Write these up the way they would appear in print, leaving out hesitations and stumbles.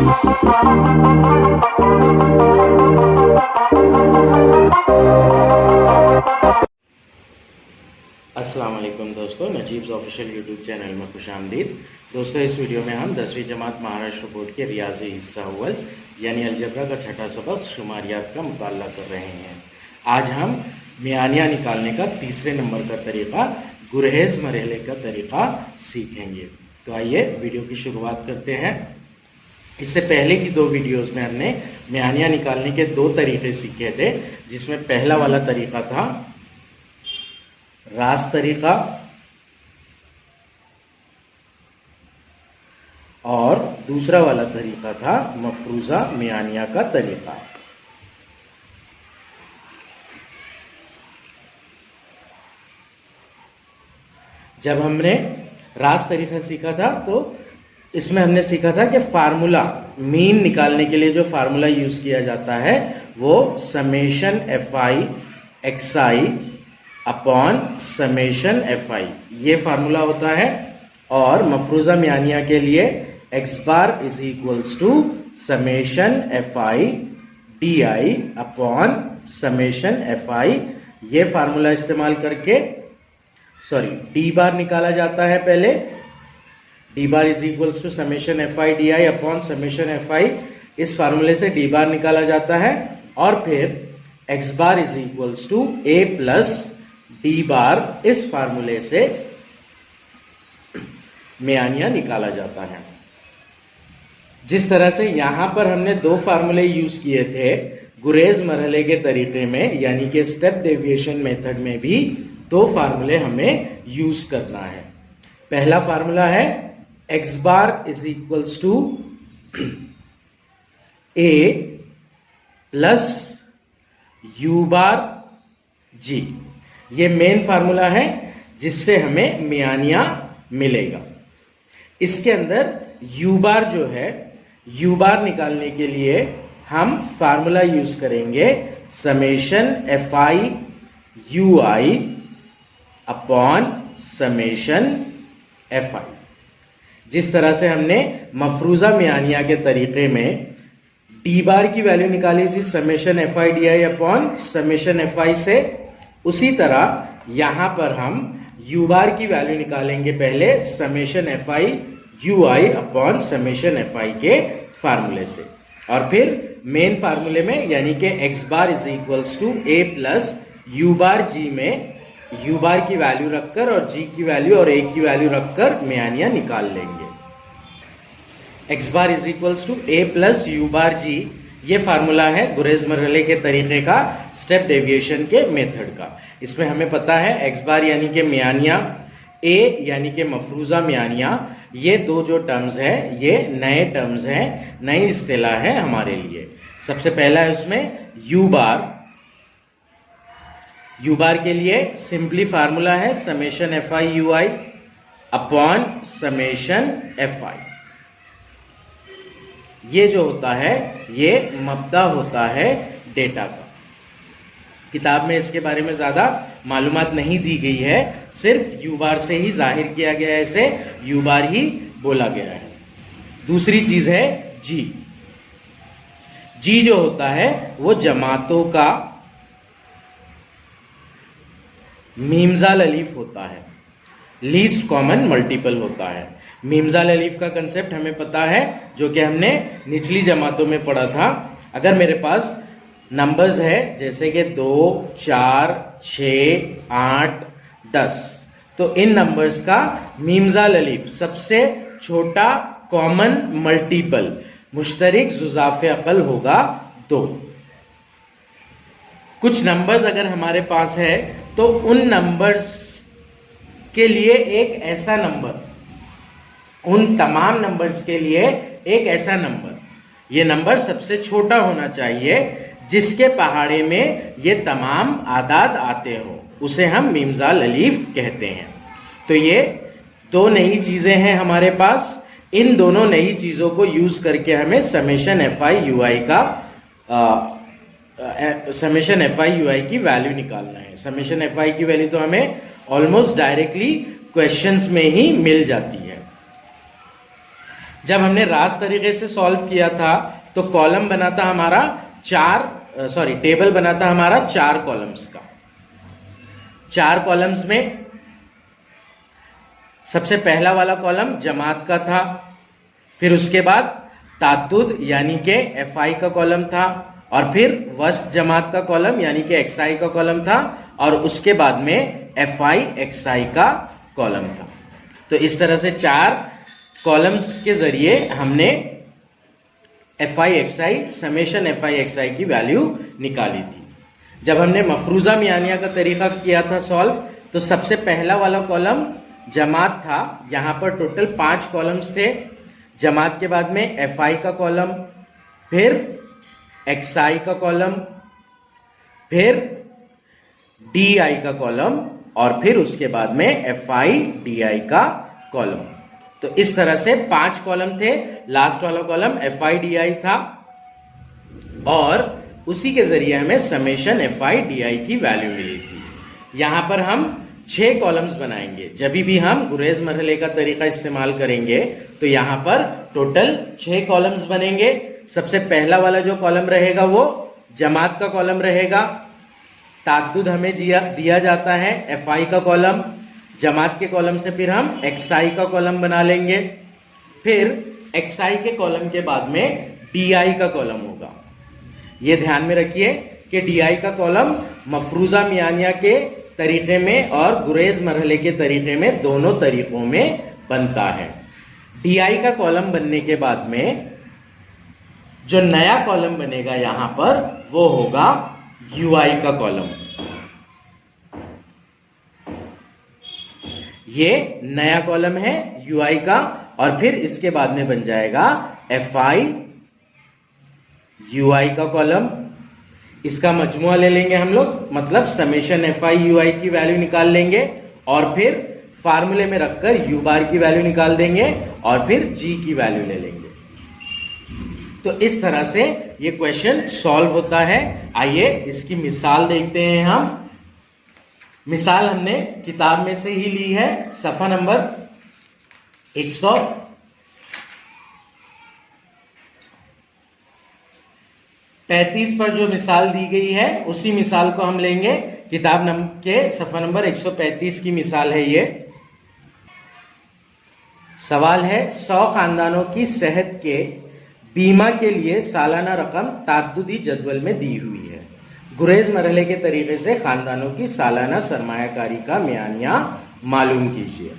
अस्सलाम वालेकुम दोस्तों, नजीब्स ऑफिशियल यूट्यूब चैनल में खुशामदीद। दोस्तों, इस वीडियो में हम 10वीं जमात महाराष्ट्र बोर्ड के रियाजी हिस्सा अव्वल यानी अलजबरा का छठा सबक शुमारियात का मुताला कर रहे हैं। आज हम मियानिया निकालने का तीसरे नंबर का तरीका गुरहेज मरहले का तरीका सीखेंगे। तो आइए वीडियो की शुरुआत करते हैं। इससे पहले की दो वीडियोस में हमने मियानिया निकालने के दो तरीके सीखे थे, जिसमें पहला वाला तरीका था रास तरीका और दूसरा वाला तरीका था मफरूजा मियानिया का तरीका। जब हमने रास तरीका सीखा था तो इसमें हमने सीखा था कि फार्मूला मीन निकालने के लिए जो फार्मूला यूज किया जाता है वो summation F I X I upon summation F I, ये फार्मूला होता है। और मफरूजा मियानिया के लिए X bar is equals to summation F I D I upon summation F I, ये फार्मूला इस्तेमाल करके डी बार निकाला जाता है। पहले D bar is equals to summation F I D I upon summation F I, इस फार्मूले से डी बार निकाला जाता है। और फिर X bar is equals to A plus D bar, इस फार्मूले से मियानिया निकाला जाता है। जिस तरह से यहां पर हमने दो फार्मूले यूज किए थे गुरेज मरहले के तरीके में, यानी कि स्टेप डेविएशन मेथड में भी दो फार्मूले हमें यूज करना है। पहला फार्मूला है X bar is equals to A plus U bar G, ये मेन फार्मूला है जिससे हमें मियानिया मिलेगा। इसके अंदर यू बार जो है, यू बार निकालने के लिए हम फार्मूला यूज करेंगे summation F I you I upon summation F आई। जिस तरह से हमने मफरूजा मियानिया के तरीके में डी बार की वैल्यू निकाली थी summation F I D I upon summation F आई से, उसी तरह यहां पर हम यू बार की वैल्यू निकालेंगे पहले summation F I you I upon summation F आई के फार्मूले से, और फिर मेन फार्मूले में यानी कि X bar is equals to A plus U bar G में यू बार की वैल्यू रखकर और जी की वैल्यू और ए की वैल्यू रखकर मियानिया निकाल लेंगे। X bar is equals to A plus U bar G, ये फार्मूला है गुरेज मरहले के तरीके का, स्टेप डेविएशन के मेथड का। इसमें हमें पता है एक्स बार यानी कि मियानिया, ए यानी कि मफरूजा मियानिया, ये दो जो टर्म्स है ये नए टर्म्स हैं, नई इस्तिलाह है हमारे लिए। सबसे पहला है उसमें यू बार। यू बार के लिए सिंपली फार्मूला है summation F I you I upon summation F I. ये जो होता है ये मब्दा होता है डेटा का। किताब में इसके बारे में ज्यादा मालूमात नहीं दी गई है, सिर्फ यू बार से ही जाहिर किया गया है, इसे यू बार ही बोला गया है। दूसरी चीज है जी। जी जो होता है वो जमातों का मीमजाल अलीफ होता है, लीस्ट कॉमन मल्टीपल होता है। मीमजाल अलीफ का कंसेप्ट हमें पता है, जो कि हमने निचली जमातों में पढ़ा था। अगर मेरे पास नंबर्स है जैसे कि 2, 4, 6, 8, 10, तो इन नंबर्स का मीमजाल अलीफ सबसे छोटा कॉमन मल्टीपल मुश्तरिक जुजाफ़े अक़ल होगा 2। कुछ नंबर्स अगर हमारे पास है तो उन नंबर्स के लिए एक ऐसा नंबर, उन तमाम नंबर्स के लिए एक ऐसा नंबर, ये नंबर सबसे छोटा होना चाहिए जिसके पहाड़े में ये तमाम आदाद आते हो, उसे हम मीमजाल अलीफ कहते हैं। तो ये दो नई चीजें हैं हमारे पास। इन दोनों नई चीजों को यूज करके हमें समेशन एफ आई यू आई का समेशन एफ आई यू आई की वैल्यू निकालना है। समेशन एफ आई की वैल्यू तो हमें ऑलमोस्ट डायरेक्टली क्वेश्चंस में ही मिल जाती है। जब हमने रास तरीके से सॉल्व किया था तो कॉलम बना था हमारा टेबल बना था हमारा 4 कॉलम्स का। 4 कॉलम्स में सबसे पहला वाला कॉलम जमात का था, फिर उसके बाद ताद्दुद यानी कि एफआई का कॉलम था, और फिर वस्त जमात का कॉलम यानी कि एक्सआई का कॉलम था, और उसके बाद में एफआई एक्सआई का कॉलम था। तो इस तरह से 4 कॉलम्स के जरिए हमने FI XI summation FI XI की वैल्यू निकाली थी। जब हमने मफरूजा मियानिया का तरीका किया था सॉल्व, तो सबसे पहला वाला कॉलम जमात था। यहां पर टोटल 5 कॉलम्स थे। जमात के बाद में एफआई का कॉलम, फिर एक्सआई का कॉलम, फिर डीआई का कॉलम, और फिर उसके बाद में एफआई डीआई का कॉलम। तो इस तरह से 5 कॉलम थे। लास्ट वाला कॉलम एफआई डीआई था, और उसी के जरिए हमें समेशन एफआई डीआई की वैल्यू मिली थी। यहां पर हम 6 कॉलम्स बनाएंगे। जब भी हम गुरेज मरहले का तरीका इस्तेमाल करेंगे तो यहां पर टोटल 6 कॉलम्स बनेंगे। सबसे पहला वाला जो कॉलम रहेगा वो जमात का कॉलम रहेगा। ताद्दुद हमें दिया जाता है एफआई का कॉलम। जमात के कॉलम से फिर हम एक्सआई का कॉलम बना लेंगे। फिर एक्सआई के कॉलम के बाद में डीआई का कॉलम होगा। ये ध्यान में रखिए कि डीआई का कॉलम मफरूजा मियानिया के तरीके में और गुरेज मरहले के तरीके में, दोनों तरीकों में बनता है। डीआई का कॉलम बनने के बाद में जो नया कॉलम बनेगा यहां पर वो होगा यूआई का कॉलम। ये नया कॉलम है यूआई का, और फिर इसके बाद में बन जाएगा एफआई यूआई का कॉलम। इसका मजमुआ ले लेंगे हम लोग, मतलब समेशन एफआई यूआई की वैल्यू निकाल लेंगे, और फिर फार्मूले में रखकर यू बार की वैल्यू निकाल देंगे, और फिर जी की वैल्यू ले लेंगे। तो इस तरह से ये क्वेश्चन सॉल्व होता है। आइए इसकी मिसाल देखते हैं हम। मिसाल हमने किताब में से ही ली है, सफा नंबर 135 पर जो मिसाल दी गई है उसी मिसाल को हम लेंगे। किताब के सफा नंबर 135 की मिसाल है ये। सवाल है 100 खानदानों की सेहत के बीमा के लिए सालाना रकम ताद्दुदी जदवल में दी हुई है। गुरेज मरहले के तरीके से खानदानों की सालाना सरमायाकारी का मियानिया मालूम कीजिए।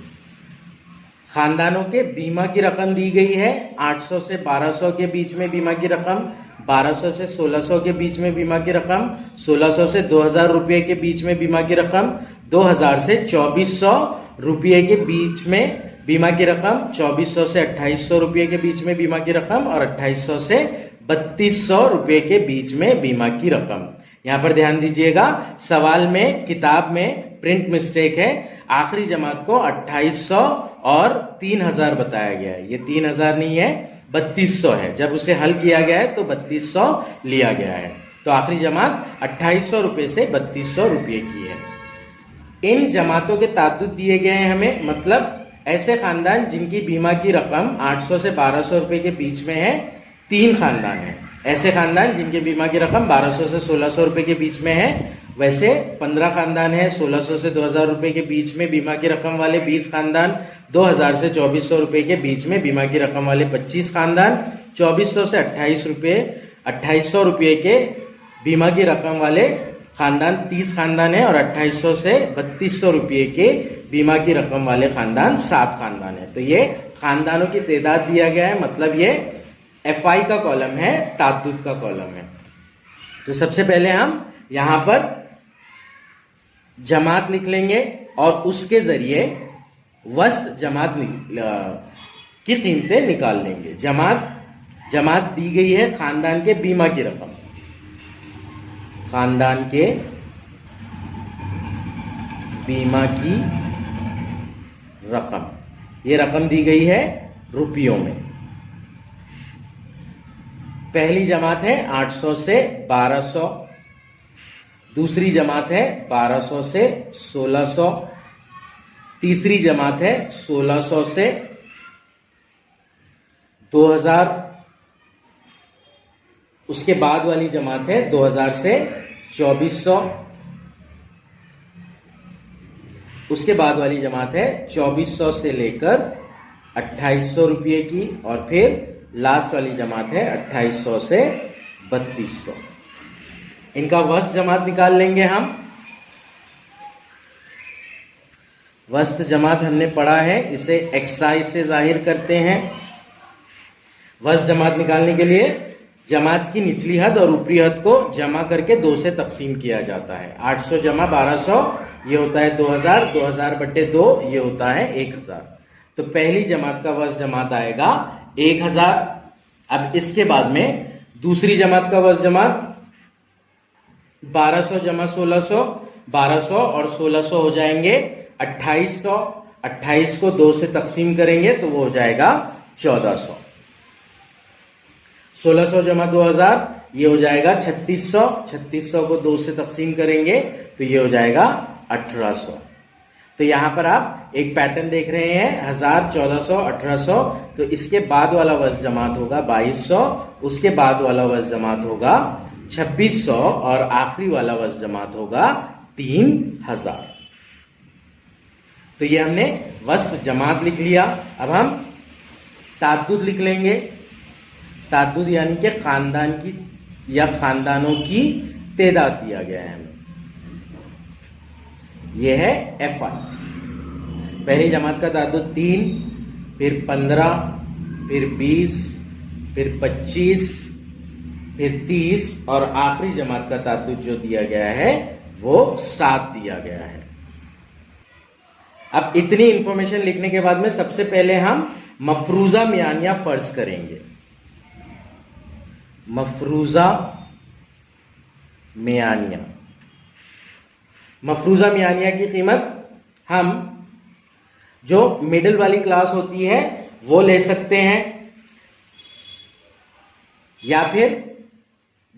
खानदानों के बीमा की रकम दी गई है 800 से 1200 के बीच में बीमा की रकम, 1200 से 1600 के बीच में बीमा की रकम, 1600 से 2000 रुपये के बीच में बीमा की रकम, 2000 से 2400 रुपये के बीच में बीमा की रकम, 2400 से 2800 रुपये के बीच में बीमा की रकम, और 2800 से 3200 रुपये के बीच में बीमा की रकम। यहां पर ध्यान दीजिएगा, सवाल में किताब में प्रिंट मिस्टेक है। आखिरी जमात को 2800 और 3000 बताया गया है। ये 3000 नहीं है, 3200 है। जब उसे हल किया गया है तो 3200 लिया गया है। तो आखिरी जमात 2800 रुपये से 3200 रुपये की है। इन जमातों के ताद्दुद दिए गए हैं हमें, मतलब ऐसे खानदान जिनकी बीमा की रकम 800 से 1200 रुपये के बीच में है, 3 खानदान है। ऐसे खानदान जिनके बीमा की रकम 1200 से 1600 रुपये के बीच में है, वैसे 15 खानदान है। 1600 से 2000 रुपये के बीच में बीमा की रकम वाले 20 खानदान, 2000 से 2400 रुपये के बीच में बीमा की रकम वाले 25 खानदान, 2400 से 2800 रुपये के बीमा की रकम वाले खानदान 30 खानदान है, और 2800 से 3200 रुपये के बीमा की रकम वाले खानदान 7 खानदान है। तो ये खानदानों की तादाद दिया गया है, मतलब ये एफआई का कॉलम है, ताद्दुद का कॉलम है। तो सबसे पहले हम यहां पर जमात लिख लेंगे और उसके जरिए वस्त जमात की कीमतें निकाल लेंगे। जमात दी गई है खानदान के बीमा की रकम, खानदान के बीमा की रकम, ये रकम दी गई है रुपयों में। पहली जमात है 800 से 1200, दूसरी जमात है 1200 से 1600, तीसरी जमात है 1600 से 2000, उसके बाद वाली जमात है 2000 से 2400, उसके बाद वाली जमात है 2400 से लेकर 2800 रुपये की, और फिर लास्ट वाली जमात है 2800 से 3200। इनका वस्त जमात निकाल लेंगे हम। वस्त जमात हमने पढ़ा है, इसे एक्साई से जाहिर करते हैं। वस्त जमात निकालने के लिए जमात की निचली हद और ऊपरी हद को जमा करके 2 से तकसीम किया जाता है। 800 जमा 1200 ये होता है 2000, 2000 बटे 2 ये होता है 1000। तो पहली जमात का वस्त जमात आएगा 1000। अब इसके बाद में दूसरी जमात का वस्त जमात 1200 जमा 1600, 1200 और 1600 हो जाएंगे 2800। 28 को 2 से तकसीम करेंगे तो वो हो जाएगा 1400। 1600 जमा 2000 ये हो जाएगा 3600। 3600 को 2 से तकसीम करेंगे तो ये हो जाएगा 1800। तो यहां पर आप एक पैटर्न देख रहे हैं 1000, 1400, 1800। तो इसके बाद वाला वस्त जमात होगा 2200, उसके बाद वाला वस्त जमात होगा 2600 और आखिरी वाला वस्त जमात होगा 3000। तो ये हमने वस्त जमात लिख लिया। अब हम ताद्दुद लिख लेंगे। ताद्दुद यानी कि खानदान की या खानदानों की तादाद दिया गया है हमें। यह है FI। पहली जमात का ताद्दुद 3, फिर 15, फिर 20, फिर 25, फिर 30 और आखिरी जमात का ताद्दुद जो दिया गया है वो 7 दिया गया है। अब इतनी इंफॉर्मेशन लिखने के बाद में सबसे पहले हम मफरूजा मियानिया फर्ज करेंगे। मफरूजा मियानिया, मफरूजा मियानिया की कीमत हम जो मिडिल वाली क्लास होती है वो ले सकते हैं, या फिर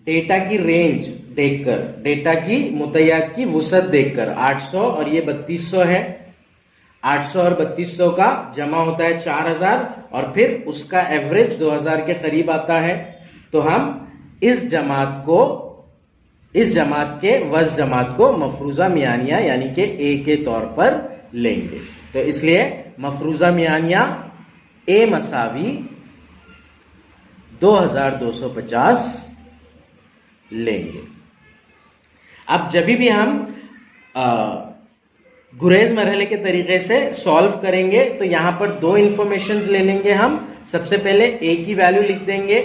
डेटा की रेंज देखकर, डेटा की मुतय्यद की वुसअत देखकर। 800 और ये 3200 है। 800 और 3200 का जमा होता है 4000 और फिर उसका एवरेज 2000 के करीब आता है। तो हम इस जमात के वज़ जमात को मफरूजा मियानिया यानी कि ए के तौर पर लेंगे। तो इसलिए मफरूजा मियानिया ए मसावी 2250 लेंगे। अब जब भी हम गुरेज मरहले के तरीके से सॉल्व करेंगे तो यहां पर 2 इंफॉर्मेशंस ले लेंगे हम। सबसे पहले ए की वैल्यू लिख देंगे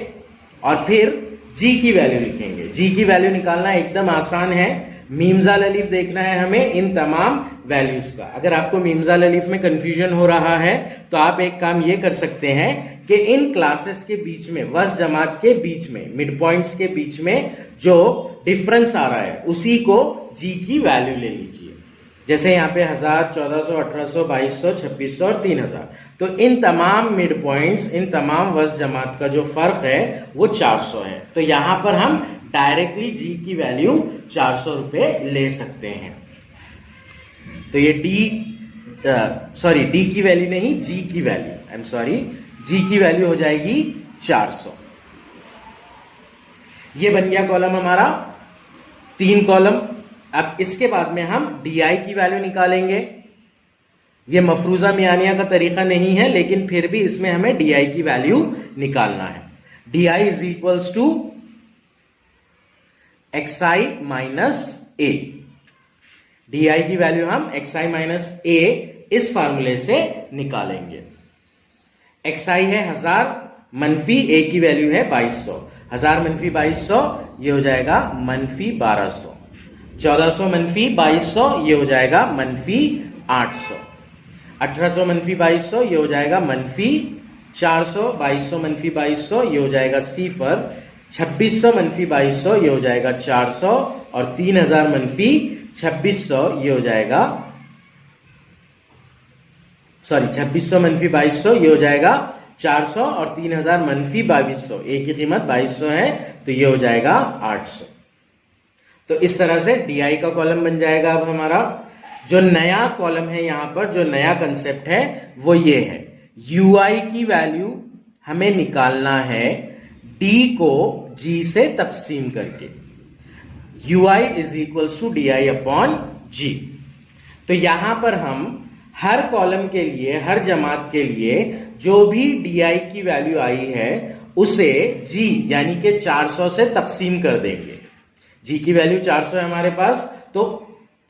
और फिर जी की वैल्यू लिखेंगे। जी की वैल्यू निकालना एकदम आसान है। मीमजाल अलीफ देखना है हमें इन तमाम वैल्यूज का। अगर आपको मीमजाल अलीफ में कंफ्यूजन हो रहा है तो आप एक काम ये कर सकते हैं कि इन क्लासेस के बीच में, वज़ जमात के बीच में, मिड पॉइंट्स के बीच में जो डिफरेंस आ रहा है उसी को जी की वैल्यू ले लीजिए। जैसे यहाँ पे 1000, 1400, 1800, 2200, 2600 और 3000। तो इन तमाम मिड पॉइंट्स, इन तमाम वज़ जमात का जो फर्क है वो 400 है। तो यहां पर हम डायरेक्टली जी की वैल्यू 400 रुपए ले सकते हैं। तो ये डी की वैल्यू नहीं, जी की वैल्यू, जी की वैल्यू हो जाएगी 400। ये बन गया कॉलम हमारा, 3 कॉलम। अब इसके बाद में हम DI की वैल्यू निकालेंगे। ये मफरूजा मियानिया का तरीका नहीं है, लेकिन फिर भी इसमें हमें DI की वैल्यू निकालना है। DI is equals to XI minus A। DI की वैल्यू हम XI माइनस A इस फार्मूले से निकालेंगे। XI है 1000 मनफी A की वैल्यू है 2200। 1000 मनफी 2200 ये हो जाएगा मनफी 1200। 1400 मनफी 2200 ये हो जाएगा मनफी 800। 1800 मनफी 2200 ये हो जाएगा मनफी 400। 2200 मनफी 2200 ये हो जाएगा सिफर। 2600 मनफी 2200 ये हो जाएगा 400 और 3000 मनफी 2600 ये हो जाएगा 2600 मनफी 2200 ये हो जाएगा 400 और 3000 मनफी 2200। ए की कीमत 2200 है तो ये हो जाएगा 800। तो इस तरह से DI का कॉलम बन जाएगा। अब हमारा जो नया कॉलम है, यहां पर जो नया कंसेप्ट है वो ये है, UI की वैल्यू हमें निकालना है d को g से तकसीम करके। ui is equals to D I upon G. तो यहां पर हम हर कॉलम के लिए, हर जमात के लिए जो भी डी की वैल्यू आई है उसे g यानी कि 400 से तकसीम कर देंगे। g की वैल्यू 400 है हमारे पास, तो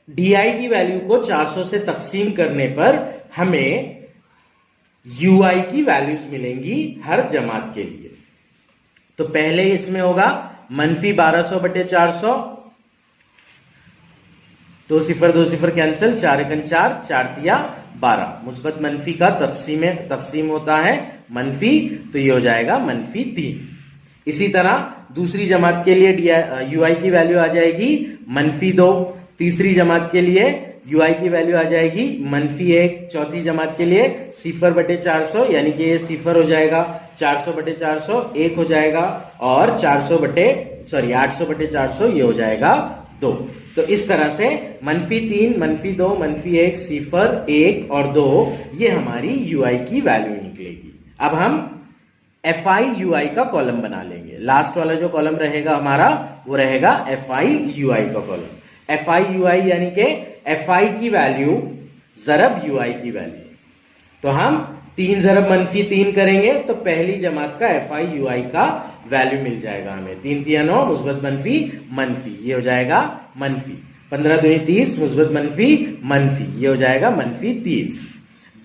डी की वैल्यू को 400 से तकसीम करने पर हमें ui की वैल्यूज मिलेंगी हर जमात के लिए। तो पहले इसमें होगा -1200 बटे 400, 2 0 कैंसिल, 4 एकन 4, 4 तिया 12। मुस्बत मनफी का तकसीम होता है मनफी, तो ये हो जाएगा -3। इसी तरह दूसरी जमात के लिए ui की वैल्यू आ जाएगी -2। तीसरी जमात के लिए ui की वैल्यू आ जाएगी -1। चौथी जमात के लिए 0 बटे 400 यानी कि ये 0 हो जाएगा, 400 बटे 400 1 हो जाएगा, और 800 बटे 400 ये हो जाएगा 2। तो इस तरह से -3, -2, -1, 0, 1 और 2 ये हमारी ui की वैल्यू निकलेगी। अब हम fi ui का कॉलम बना लेंगे। लास्ट वाला जो कॉलम रहेगा हमारा वो रहेगा fi ui का कॉलम। fi ui यानी कि fi की वैल्यू जरब ui की वैल्यू। तो हम 3 जरब -3 करेंगे तो पहली जमात का fi ui का वैल्यू मिल जाएगा हमें। 3 तिया 9, मुस्बत मनफी, ये हो जाएगा मनफी। 15 दूनी 30, मुस्बत मनफी, ये हो जाएगा -30।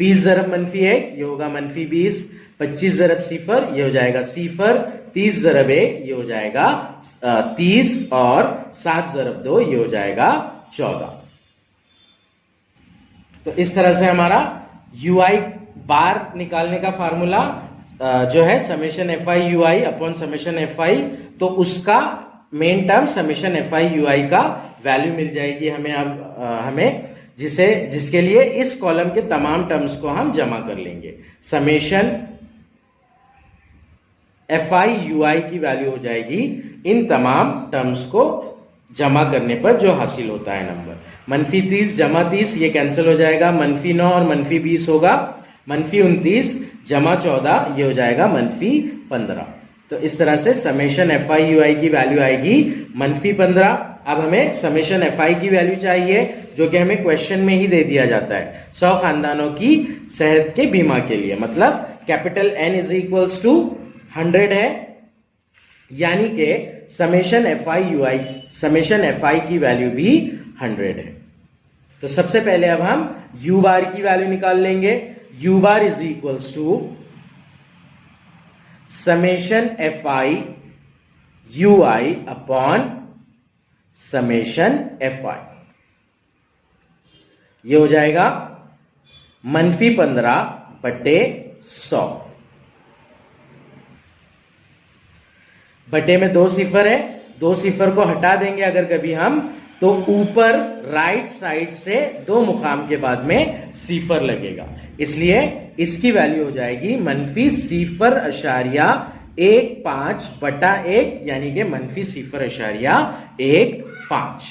20 जरब -1 ये होगा -20। 25 जरब 0 ये हो जाएगा 0। 30 जरब 1 ये हो जाएगा 30, और 7 जरब 2 ये हो जाएगा 14। तो इस तरह से हमारा ui बार निकालने का फार्मूला जो है summation fi ui upon summation fi, तो उसका main term summation fi ui का वैल्यू मिल जाएगी हमें। अब हमें जिसके लिए इस कॉलम के तमाम टर्म्स को हम जमा कर लेंगे। समेशन fi ui की वैल्यू हो जाएगी इन तमाम टर्म्स को जमा करने पर जो हासिल होता है नंबर। -30 जमा 30 ये कैंसिल हो जाएगा, -9 और -20 होगा, -29 जमा 14 ये हो जाएगा -15। तो इस तरह से समेशन fi ui की वैल्यू आएगी -15। अब हमें समेशन fi की वैल्यू चाहिए जो कि हमें क्वेश्चन में ही दे दिया जाता है। 100 खानदानों की सेहत के बीमा के लिए, मतलब capital N is equals to 100 है, यानी कि समेशन fi की वैल्यू भी 100 है। तो सबसे पहले अब हम u बार की वैल्यू निकाल लेंगे। u bar is equals to summation fi ui upon summation fi। ये हो जाएगा -15 बटे 100। बटे में 2 0 है, 2 0 को हटा देंगे अगर कभी हम, तो ऊपर राइट साइड से 2 मुकाम के बाद में 0 लगेगा, इसलिए इसकी वैल्यू हो जाएगी -0.15 बटा 1 यानी कि -0.15।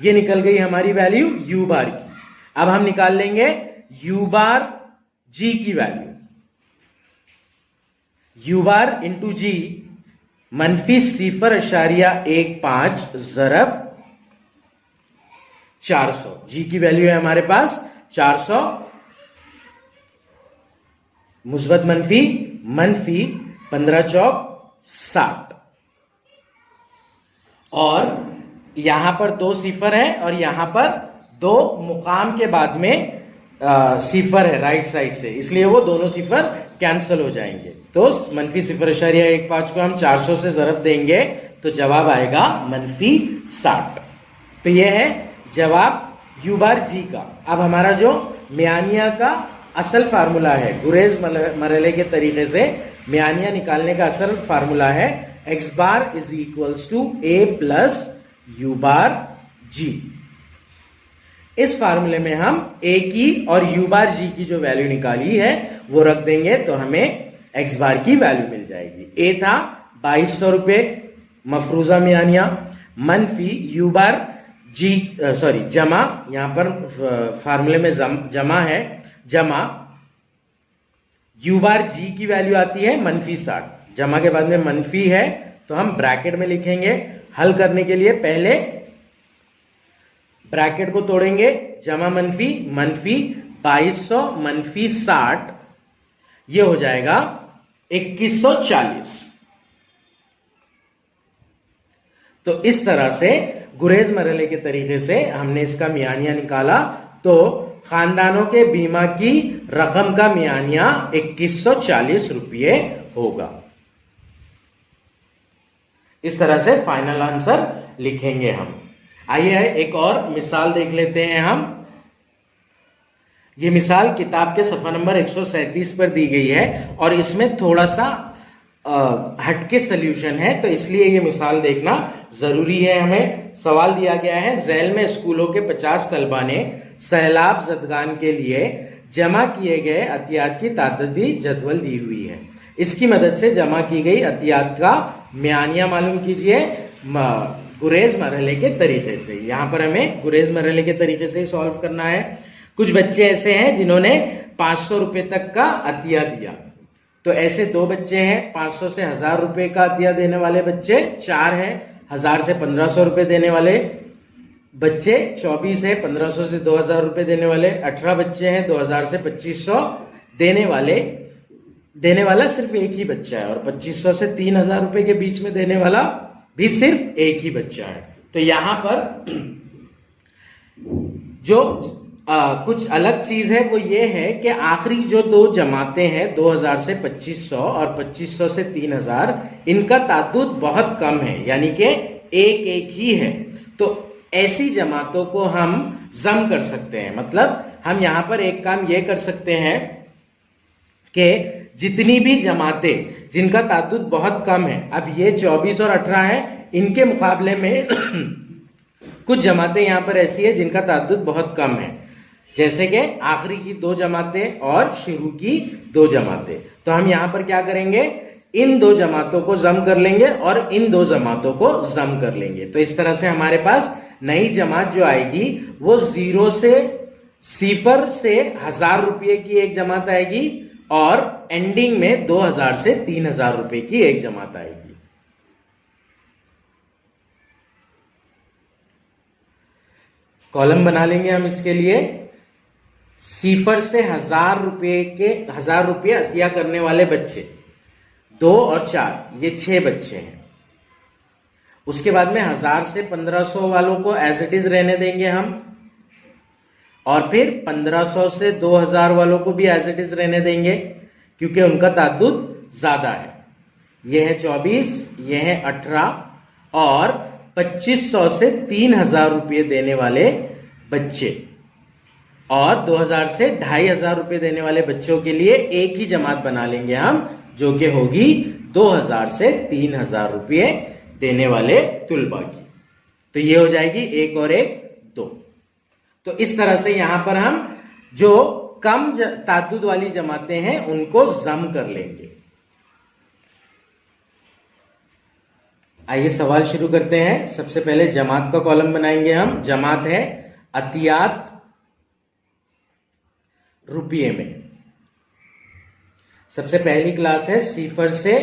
ये निकल गई हमारी वैल्यू u बार की। अब हम निकाल लेंगे u बार g की वैल्यू। u बार इंटू जी -0.15 जरब 400। जी की वैल्यू है हमारे पास 400, मुस्बत मनफी 15 चौक 60, और यहां पर 2 0 है और यहां पर 2 मुकाम के बाद में 0 है राइट साइड से, इसलिए वो दोनों 0 कैंसिल हो जाएंगे। तो -0.15 को हम 400 से जरब देंगे तो जवाब आएगा -60। तो यह है जवाब u बार जी का। अब हमारा जो मियानिया का असल फार्मूला है, गुरेज मरहले के तरीके से मियानिया निकालने का असल फार्मूला है x bar is equals to a plus u bar G. इस फार्मूले में हम a की और u बार जी की जो वैल्यू निकाली है वो रख देंगे तो हमें x बार की वैल्यू मिल जाएगी। a था 2200 रुपए मफरूजा मियानिया, मनफी u बार जी जमा, यहां पर फार्मूले में जमा है, जमा यू बार जी की वैल्यू आती है -60, जमा के बाद में मनफी है तो हम ब्रैकेट में लिखेंगे। हल करने के लिए पहले ब्रैकेट को तोड़ेंगे, जमा मनफी मनफी 2200 मनफी 60, ये हो जाएगा 2140। तो इस तरह से गुरेज मरहले के तरीके से हमने इसका मियानिया निकाला। तो खानदानों के बीमा की रकम का मियानिया 2140 रुपये होगा। इस तरह से फाइनल आंसर लिखेंगे हम। आइए एक और मिसाल देख लेते हैं हम। ये मिसाल किताब के सफा नंबर 137 पर दी गई है और इसमें थोड़ा सा हटके सॉल्यूशन है, तो इसलिए ये मिसाल देखना जरूरी है हमें। सवाल दिया गया है, झैल में स्कूलों के 50 तलबा ने सैलाब ज़दगान के लिए जमा किए गए अतियात की तादादी जदवल दी हुई है। इसकी मदद से जमा की गई अतियात का मियानिया मालूम कीजिए गुरेज मरहले के तरीके से। यहां पर हमें गुरेज मरहले के तरीके से ही सॉल्व करना है। कुछ बच्चे ऐसे हैं जिन्होंने 500 रुपए तक का अतिया दिया, तो ऐसे 2 बच्चे हैं। 500 से 1000 रुपए का अतिया देने वाले बच्चे 4 हैं। 1000 से 1500 रुपए देने वाले बच्चे 24 है। 1500 से 2000 रुपए देने वाले 18 बच्चे हैं। 2000 से 2500 देने वाला सिर्फ एक ही बच्चा है, और 2500 से 3000 रुपए के बीच में देने वाला भी सिर्फ एक ही बच्चा है। तो यहां पर जो कुछ अलग चीज है वो ये है कि आखिरी जो 2 जमातें हैं 2000 से 2500 और 2500 से 3000, इनका ताद्दुद बहुत कम है, यानी कि एक एक ही है। तो ऐसी जमातों को हम जम कर सकते हैं। मतलब हम यहां पर एक काम ये कर सकते हैं कि जितनी भी जमातें जिनका ताद्दुद बहुत कम है, अब ये 24 और 18 है, इनके मुकाबले में कुछ जमातें यहां पर ऐसी है जिनका ताद्दुद बहुत कम है, जैसे कि आखिरी की 2 जमातें और शुरू की 2 जमातें। तो हम यहां पर क्या करेंगे, इन 2 जमातों को जम कर लेंगे और इन 2 जमातों को जम कर लेंगे। तो इस तरह से हमारे पास नई जमात जो आएगी वो 0 से 1000 रुपये की एक जमात आएगी और एंडिंग में 2000 से 3000 रुपए की एक जमात आएगी। कॉलम बना लेंगे हम इसके लिए। 0 से 1000 रुपये अतिया करने वाले बच्चे 2 और 4, ये 6 बच्चे हैं। उसके बाद में 1000 से 1500 वालों को एज इट इज रहने देंगे हम, और फिर 1500 से 2000 वालों को भी एज इट इज रहने देंगे क्योंकि उनका ताद्दुद ज्यादा है। यह है 24, यह है 18, और 2500 से 3000 रुपये देने वाले बच्चे और 2000 से 2500 रुपये देने वाले बच्चों के लिए एक ही जमात बना लेंगे हम, जो कि होगी 2000 से 3000 रुपये देने वाले तुलबा की। तो ये हो जाएगी 1 और 1 2। तो इस तरह से यहां पर हम जो कम ताद्दुद वाली जमातें हैं उनको जम कर लेंगे। आइए सवाल शुरू करते हैं। सबसे पहले जमात का कॉलम बनाएंगे हम। जमात है अतियात रुपये में। सबसे पहली क्लास है 0 से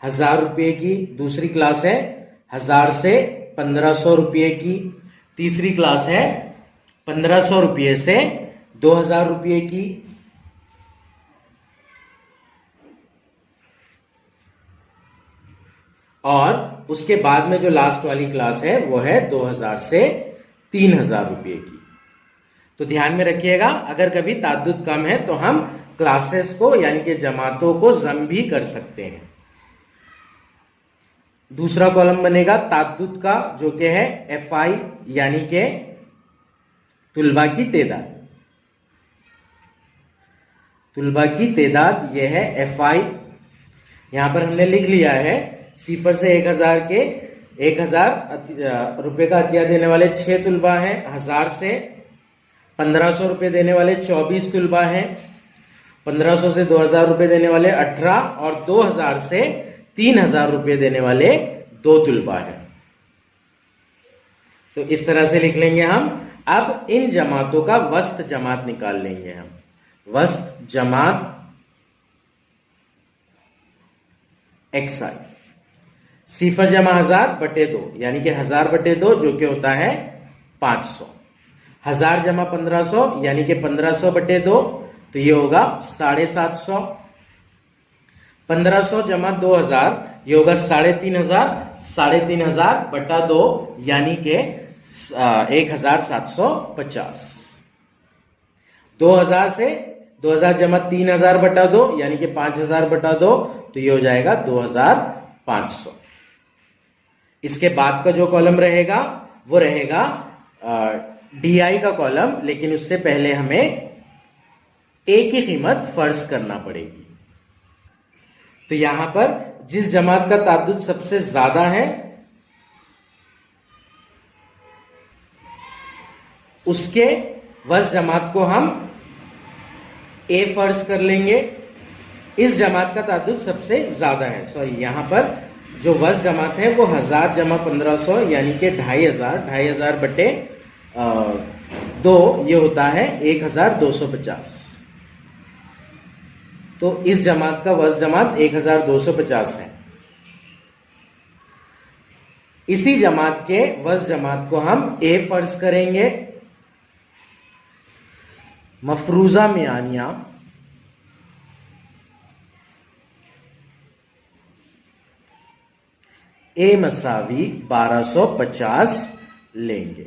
1000 रुपये की, दूसरी क्लास है 1000 से 1500 रुपये की, तीसरी क्लास है 1500 रुपये से 2000 रुपये की, और उसके बाद में जो लास्ट वाली क्लास है वो है 2000 से 3000 रुपये की। तो ध्यान में रखिएगा, अगर कभी ताद्दुद कम है तो हम क्लासेस को यानी कि जमातों को जम भी कर सकते हैं। दूसरा कॉलम बनेगा ताद्दुद का, जो कि है FI यानी कि तुलबा की तादाद। तुलबा की तादाद यह है FI। यहां पर हमने लिख लिया है 0 से 1000 के 1000 रुपए का अतिया देने वाले 6 तुलबा हैं। 1000 से 1500 रुपए देने वाले 24 तुलबा हैं। 1500 से 2000 रुपए देने वाले 18, और 2000 से 3000 रुपए देने वाले 2 तुलबा हैं। तो इस तरह से लिख लेंगे हम। अब इन जमातों का वस्त जमात निकाल लेंगे हम। वस्त जमात एक्स आई। सिफर जमा 1000 बटे 2 यानी कि 1000 बटे 2 जो कि होता है 500। 1000 जमा 1500 यानी कि 1500 बटे 2 तो ये होगा 750। 1500 जमा 2000 ये होगा 3500। 3500 बटा 2 यानी कि 1750। 2000 से 2000 जमा 3000 बटा 2 यानी कि 5000 बटा 2 तो ये हो जाएगा 2500। इसके बाद का जो कॉलम रहेगा वो रहेगा DI का कॉलम, लेकिन उससे पहले हमें A की कीमत फर्ज करना पड़ेगी। तो यहां पर जिस जमात का ताद्दुद सबसे ज्यादा है उसके वज़ जमात को हम A फर्ज कर लेंगे। इस जमात का ताद्दुद सबसे ज्यादा है, सॉरी यहां पर जो वज़ जमात है वो 1000 जमा 1500 यानी कि 2500 बटे 2 ये होता है 1250। तो इस जमात का वज़ जमात 1250 है। इसी जमात के वज़ जमात को हम A फर्ज करेंगे। मफरूजा मियानिया A मसावी 1250 लेंगे।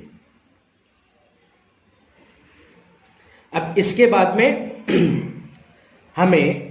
अब इसके बाद में हमें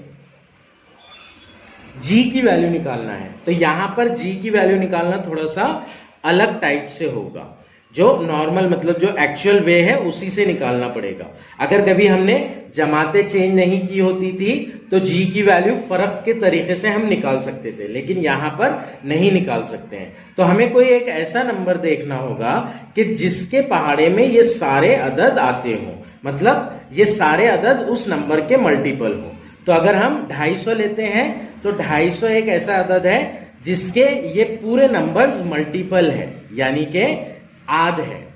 G की वैल्यू निकालना है। तो यहां पर G की वैल्यू निकालना थोड़ा सा अलग टाइप से होगा, जो नॉर्मल मतलब जो एक्चुअल वे है उसी से निकालना पड़ेगा। अगर कभी हमने जमातें चेंज नहीं की होती थी तो G की वैल्यू फर्क के तरीके से हम निकाल सकते थे, लेकिन यहां पर नहीं निकाल सकते हैं। तो हमें कोई एक ऐसा नंबर देखना होगा कि जिसके पहाड़े में ये सारे अदद आते हों, मतलब ये सारे अदद उस नंबर के मल्टीपल हो। तो अगर हम 250 लेते हैं तो 250 एक ऐसा अदद है जिसके ये पूरे नंबर्स मल्टीपल है, यानी कि आध है।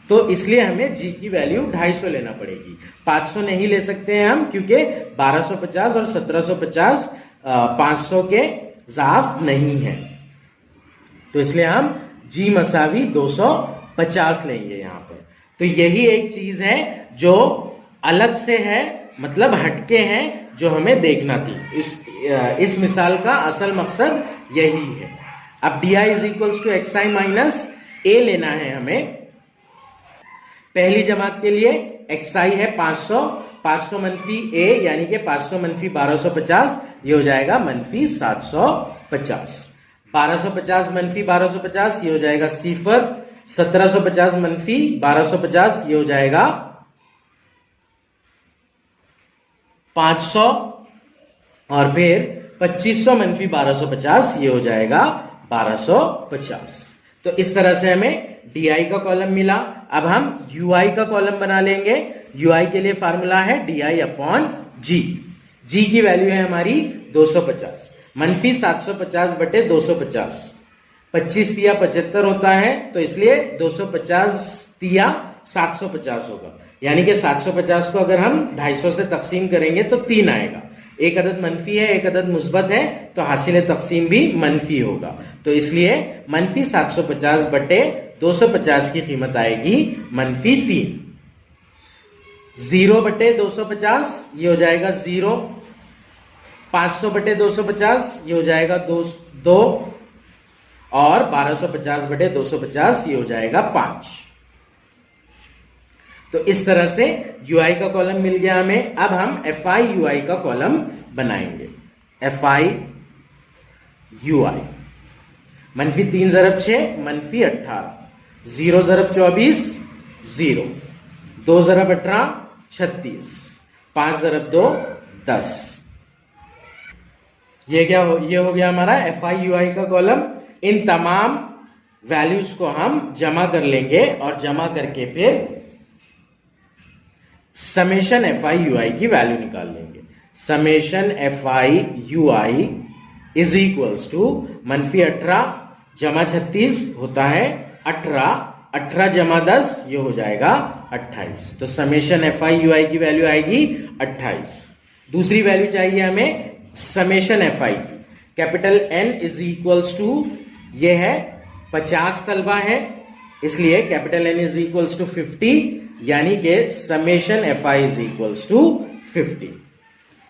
तो इसलिए हमें G की वैल्यू 250 लेना पड़ेगी। 500 नहीं ले सकते हैं हम, क्योंकि 1250 और 1750 500 के ज़ाफ नहीं है। तो इसलिए हम G मसावी 250 लेंगे यहां पर। तो यही एक चीज है जो अलग से है, मतलब हटके हैं, जो हमें देखना थी। इस मिसाल का असल मकसद यही है। अब DI is equals to XI minus A लेना है हमें। पहली जमात के लिए XI है 500, 500 मनफी A यानी कि 500 मनफी 1250 ये हो जाएगा मनफी 750। 1250 मनफी 1250 ये हो जाएगा सिफर। 1750 मनफी 1250 ये हो जाएगा 500, और फिर 2500 मनफी 1250 ये हो जाएगा 1250। तो इस तरह से हमें DI का कॉलम मिला। अब हम UI का कॉलम बना लेंगे। UI के लिए फार्मूला है DI अपॉन G। G की वैल्यू है हमारी 250, मनफी 750 बटे 250। 25 तिया 75 होता है, तो इसलिए 250 तिया 750 होगा, यानी कि 750 को अगर हम 250 से तकसीम करेंगे तो 3 आएगा। एक अदद मनफी है, एक अदद मुस्बत है, तो हासिल तकसीम भी मनफी होगा। तो इसलिए मनफी 750 बटे 250 की कीमत आएगी मनफी 3। 0 बटे 250 ये हो जाएगा 0। 500 बटे 250 ये हो जाएगा 2, और 1250 बटे 250 ये हो जाएगा 5। तो इस तरह से UI का कॉलम मिल गया हमें। अब हम FI UI का कॉलम बनाएंगे। FI UI मनफी 3 ज़रब 6 मनफी 18, 0 ज़रब 24 0, 2 ज़रब 18 36, 5 ज़रब 2 10। ये हो गया हमारा FI UI का कॉलम। इन तमाम वैल्यूज को हम जमा कर लेंगे और जमा करके फिर समेशन FI UI की वैल्यू निकाल लेंगे। Summation FI UI is equals to मनफी 18 जमा 36 होता है 18, 18 जमा 10 ये हो जाएगा 28। तो समेशन FI UI की वैल्यू आएगी 28। दूसरी वैल्यू चाहिए हमें समेशन FI की। Capital N is equals to, ये है 50 तलबा है, इसलिए capital N is equals to 50, यानी कि summation FI is equals to 50।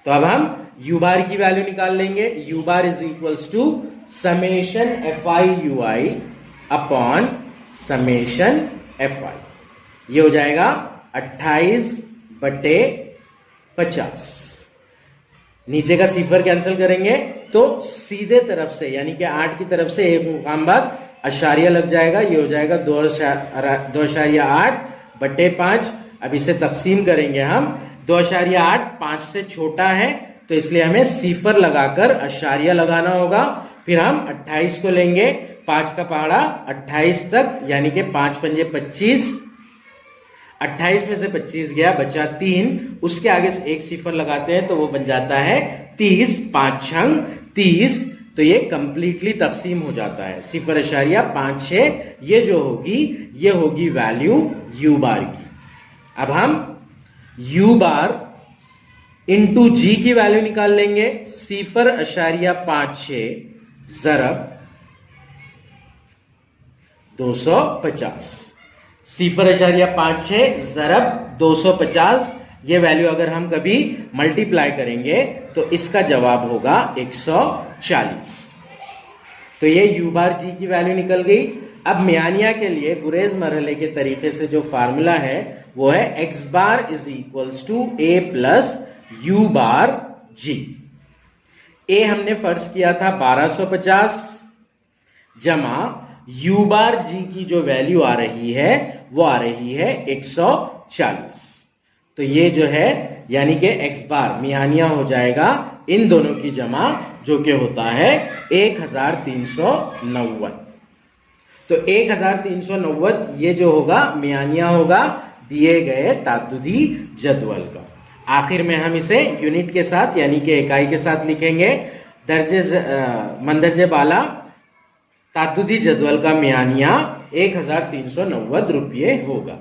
तो अब हम U बार की वैल्यू निकाल लेंगे। U bar is equals to summation FI UI upon summation FI। ये हो जाएगा 28/50। नीचे का सिफर कैंसिल करेंगे तो सीधे तरफ से यानी कि 8 की तरफ से एक मुकाम बाद अशारिया लग जाएगा। ये हो जाएगा 2.8/5। अब इसे तकसीम करेंगे हम। 2.8 5 से छोटा है तो इसलिए हमें सिफर लगाकर अशारिया लगाना होगा। फिर हम 28 को लेंगे, 5 का पहाड़ा 28 तक, यानी कि 5 पंजे 25, 28 में से 25 गया, बचा 3, उसके आगे से एक सिफर लगाते हैं तो वो बन जाता है 30, 5 छंग 30। तो ये कंप्लीटली तकसीम हो जाता है। 0.56 ये जो होगी ये होगी वैल्यू U बार की। अब हम U बार इंटू G की वैल्यू निकाल लेंगे। 0.56 ज़रब 250, 0.56 ज़रब 250। ये वैल्यू अगर हम कभी मल्टीप्लाई करेंगे तो इसका जवाब होगा 140। तो ये U बार G की वैल्यू निकल गई। अब मियानिया के लिए गुरेज मरहले के तरीके से जो फार्मूला है वो है X bar is equals to A plus U bar G। A हमने फर्ज किया था 1250 जमा U बार G की जो वैल्यू आ रही है वो आ रही है 140। तो ये जो है यानी कि X बार मियानिया हो जाएगा इन दोनों की जमा, जो कि होता है 1390। तो 1390 ये जो होगा मियानिया होगा दिए गए ताद्दुदी जदवल का। आखिर में हम इसे यूनिट के साथ यानी कि इकाई के साथ लिखेंगे। मंदरजे बाला ताद्दुदी जदवल का मियानिया 1390 रुपये होगा।